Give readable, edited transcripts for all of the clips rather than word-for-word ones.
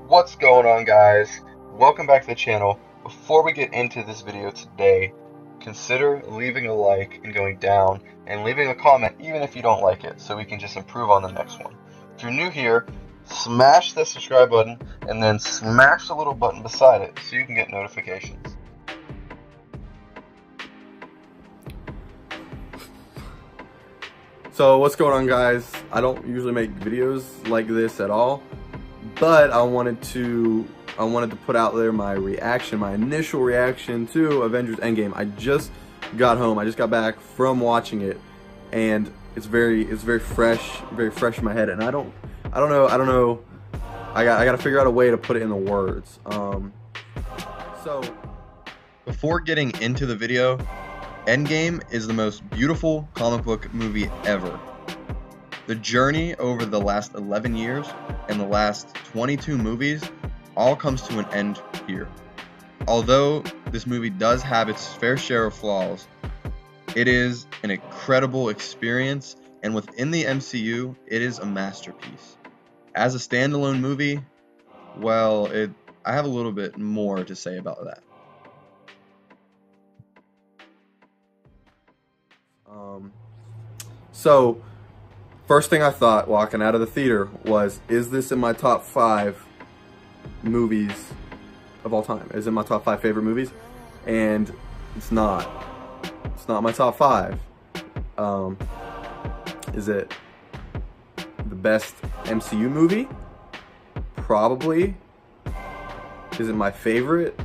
What's going on, guys? Welcome back to the channel. Before we get into this video today, consider leaving a like and going down and leaving a comment even if you don't like it so we can just improve on the next one. If you're new here, smash the subscribe button and then smash the little button beside it so you can get notifications. So what's going on, guys? I don't usually make videos like this at all, but I wanted to put out there my initial reaction to Avengers Endgame. I just got home. I just got back from watching it, and it's very fresh in my head. And I don't know. I gotta figure out a way to put it into words. So before getting into the video, Endgame is the most beautiful comic book movie ever. The journey over the last 11 years and the last 22 movies all comes to an end here. Although this movie does have its fair share of flaws, it is an incredible experience, and within the MCU, it is a masterpiece. As a standalone movie, well, I have a little bit more to say about that. So, first thing I thought walking out of the theater was, is this in my top 5 movies of all time? Is it my top 5 favorite movies? And it's not. It's not my top 5. Is it the best MCU movie? Probably. Is it my favorite?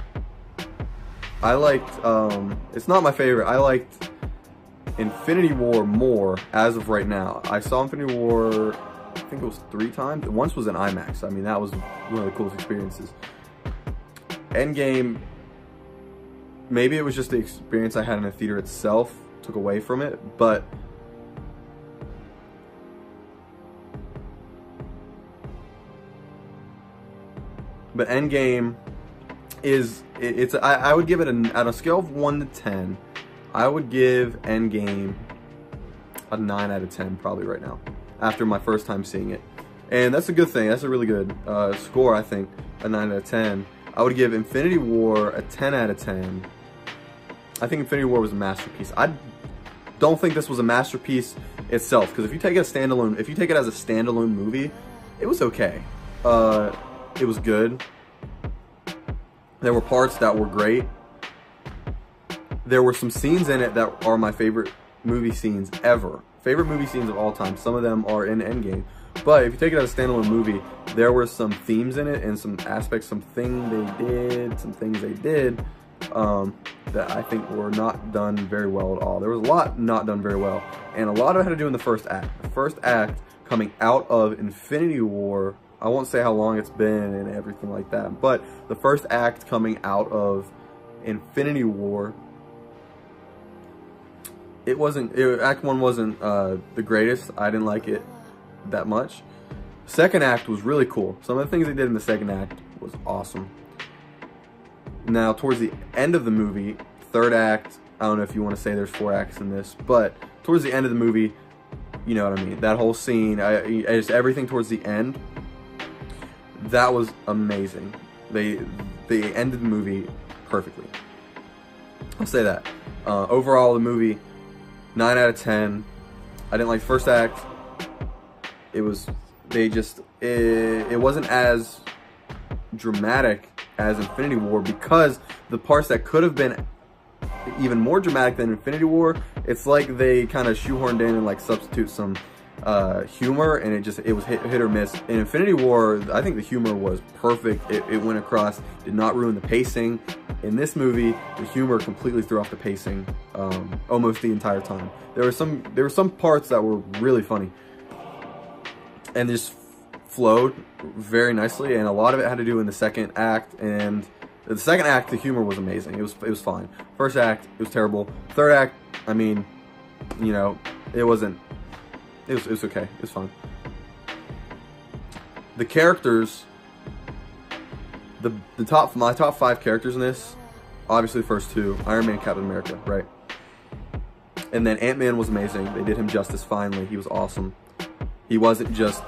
It's not my favorite. I liked Infinity War more as of right now. I saw Infinity War, I think it was 3 times. Once was in IMAX. I mean, that was one of the coolest experiences. Endgame, maybe it was just the experience I had in the theater itself took away from it, but Endgame is, I would give it on a scale of 1 to 10, I would give Endgame a 9 out of 10 probably right now, after my first time seeing it. And that's a good thing. That's a really good score, I think, a 9 out of 10. I would give Infinity War a 10 out of 10. I think Infinity War was a masterpiece. I don't think this was a masterpiece itself, because if you take it as a standalone movie, it was okay. It was good. There were parts that were great. There were some scenes in it that are my favorite movie scenes ever. Favorite movie scenes of all time. Some of them are in Endgame. But if you take it as a standalone movie, there were some themes in it and some aspects, some things they did that I think were not done very well at all. There was a lot not done very well. And a lot of it had to do in the first act. The first act coming out of Infinity War, I won't say how long it's been and everything like that, but the first act coming out of Infinity War, Act 1 wasn't the greatest. I didn't like it that much. Second act was really cool. Some of the things they did in the second act was awesome. Now, towards the end of the movie, third act, I don't know if you want to say there's 4 acts in this, but towards the end of the movie, you know what I mean. That whole scene, just everything towards the end, that was amazing. They ended the movie perfectly. I'll say that. Overall, the movie, 9 out of 10. I didn't like the first act. It wasn't as dramatic as Infinity War, because the parts that could have been even more dramatic than Infinity War, it's like they kind of shoehorned in and like substitute some humor, and it was hit or miss. In Infinity War, I think the humor was perfect. It went across, did not ruin the pacing. In this movie, the humor completely threw off the pacing almost the entire time. There were some parts that were really funny and just flowed very nicely, and a lot of it had to do in the second act. And the second act, the humor was amazing. It was fine. First act, it was terrible. Third act, I mean, you know, it was okay. It was fine. The characters, my top 5 characters in this, obviously the first 2, Iron Man, Captain America, right? And then Ant-Man was amazing. They did him justice finally. He was awesome. He wasn't just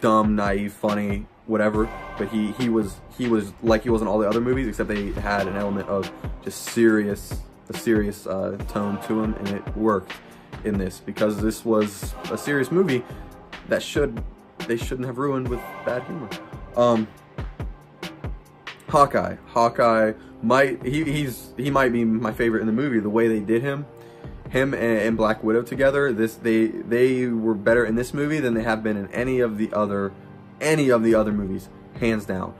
dumb, naive, funny. whatever, but he was like he was in all the other movies, except they had an element of just a serious tone to him, and it worked in this because this was a serious movie that they shouldn't have ruined with bad humor. Hawkeye might be my favorite in the movie. The way they did him and Black Widow together, they were better in this movie than they have been in any of the other movies, hands down.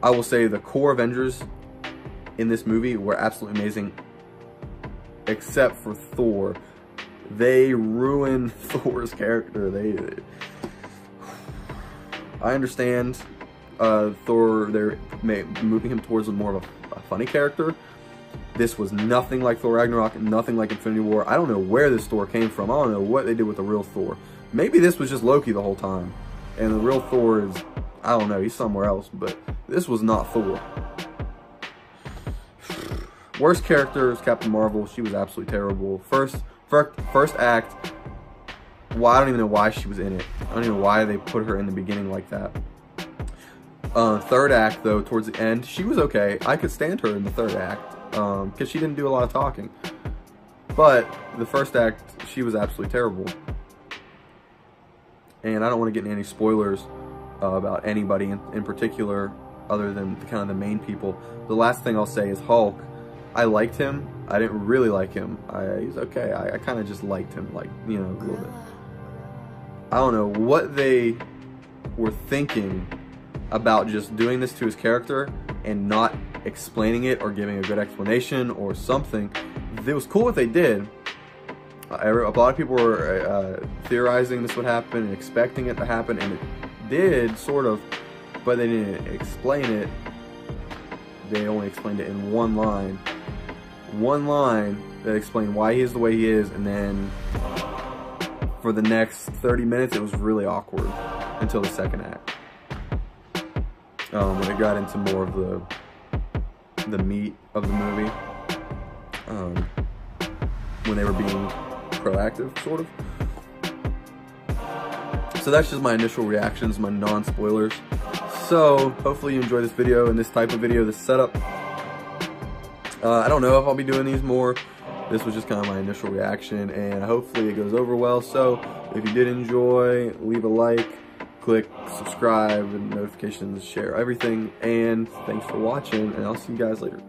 I will say the core Avengers in this movie were absolutely amazing, except for Thor. They ruined Thor's character. I understand Thor, they're moving him towards more of a funny character. This was nothing like Thor Ragnarok, nothing like Infinity War. I don't know where this Thor came from. I don't know what they did with the real Thor. Maybe this was just Loki the whole time, and the real Thor is, I don't know, he's somewhere else, but this was not Thor. Worst character is Captain Marvel. She was absolutely terrible. First act, well, I don't even know why she was in it. I don't even know why they put her in the beginning like that. Third act, though, towards the end, she was okay. I could stand her in the third act, because she didn't do a lot of talking. But the first act, she was absolutely terrible. And I don't want to get into any spoilers about anybody in particular, other than kind of the main people. The last thing I'll say is Hulk. I liked him. I didn't really like him. He's okay. I kind of just liked him, like, you know, a little bit. I don't know what they were thinking about just doing this to his character and not explaining it or giving a good explanation or something. It was cool what they did. A lot of people were theorizing this would happen and expecting it to happen, and it did, sort of, but they didn't explain it. They only explained it in one line. One line that explained why he is the way he is, and then for the next 30 minutes it was really awkward until the second act. When it got into more of the meat of the movie, when they were being proactive, sort of. So that's just my initial reactions, my non-spoilers. So hopefully you enjoy this video and this type of video, this setup. I don't know if I'll be doing these more. This was just kind of my initial reaction, and hopefully it goes over well. So if you did enjoy, leave a like, click subscribe and notifications, share everything, and thanks for watching, and I'll see you guys later.